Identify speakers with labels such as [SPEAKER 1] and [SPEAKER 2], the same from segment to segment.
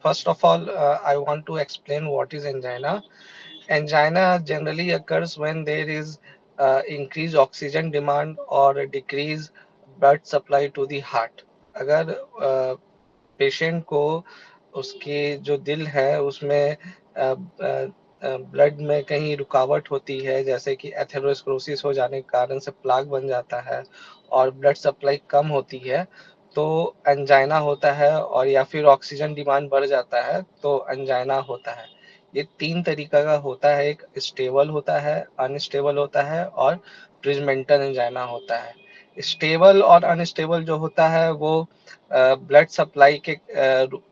[SPEAKER 1] First of all, I want to explain what is angina. Angina generally occurs when there is increased oxygen demand or a decrease blood supply to the heart. अगर patient को उसके जो दिल है उसमें blood में कहीं रुकावट होती है, जैसे कि एथेरोस्क्लेरोसिस हो जाने के कारण से प्लाक बन जाता है और ब्लड सप्लाई कम होती है, तो एंजाइना होता है। और या फिर ऑक्सीजन डिमांड बढ़ जाता है तो एंजाइना होता है। ये तीन तरीका का होता है, एक स्टेबल होता है, अनस्टेबल होता है और प्रिजमेंटल एंजाइना होता है। स्टेबल और अनस्टेबल जो होता है वो ब्लड सप्लाई के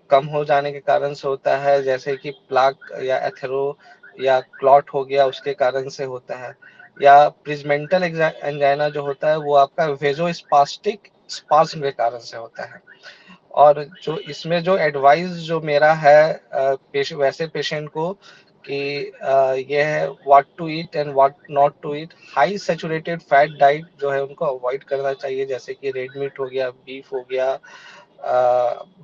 [SPEAKER 1] कम हो जाने के कारण से होता है, जैसे कि प्लाक या एथेरो या क्लॉट हो गया उसके कारण से होता है। या प्रिजमेंटल एंजाइना जो होता है वो आपका वेजोस्पास्टिक स्पाज्म के कारण से होता है। और जो इसमें जो एडवाइस जो मेरा है वैसे पेशेंट को कि ये है what to eat and what not to eat. High saturated fat diet जो है उनको अवॉइड करना चाहिए, जैसे कि रेड मीट हो गया, बीफ हो गया,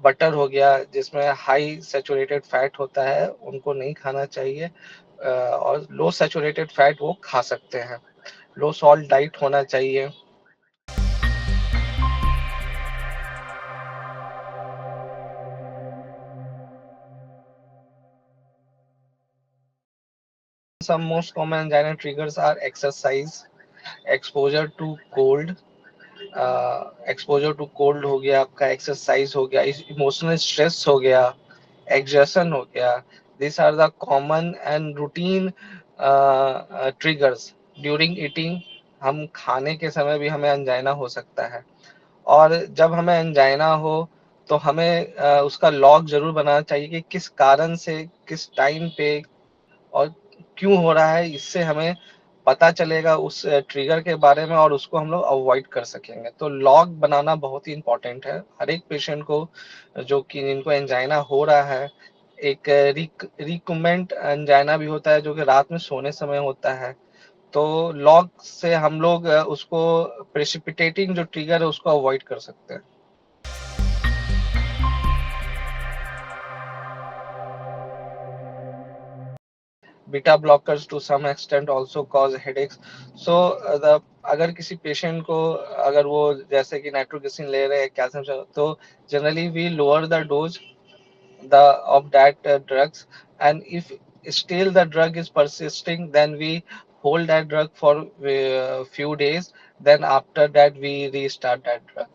[SPEAKER 1] बटर हो गया, जिसमें हाई सैचुरेटेड फैट होता है उनको नहीं खाना चाहिए। और लो सैचुरेटेड फैट वो खा सकते हैं। लो सॉल्ट डाइट होना चाहिए। Some most common angina triggers are exercise, exposure to cold, exposure to cold हो गया आपका, एक्सरसाइज हो गया, इमोशनल स्ट्रेस हो गया, एग्जर्शन हो गया। This are the common and routine triggers during eating. हम खाने के समय भी हमें अंजाइना हो सकता है। और जब हमें अंजाइना हो तो हमें उसका लॉग जरूर बनाना चाहिए कि किस कारण से, किस टाइम पे और क्यों हो रहा है। इससे हमें पता चलेगा उस ट्रिगर के बारे में और उसको हम लोग अवॉइड कर सकेंगे। तो लॉग बनाना बहुत ही इंपॉर्टेंट है हर एक पेशेंट को जो कि जिनको एंजाइना हो रहा है। एक रिकमेंड एंजाइना भी होता है जो कि रात में सोने समय होता है। तो लॉग से हम लोग उसको प्रेसिपिटेटिंग जो ट्रिगर है उसको अवॉइड कर सकते हैं। Beta blockers to some extent also cause headaches. So the अगर किसी पेशेंट को, अगर वो जैसे कि नाइट्रोग्लिसरीन ले रहे हैं कैल्शियम, तो generally we lower the dose the of that drugs, and if still the drug is persisting, then we hold that drug for few days, then after that we restart that drug.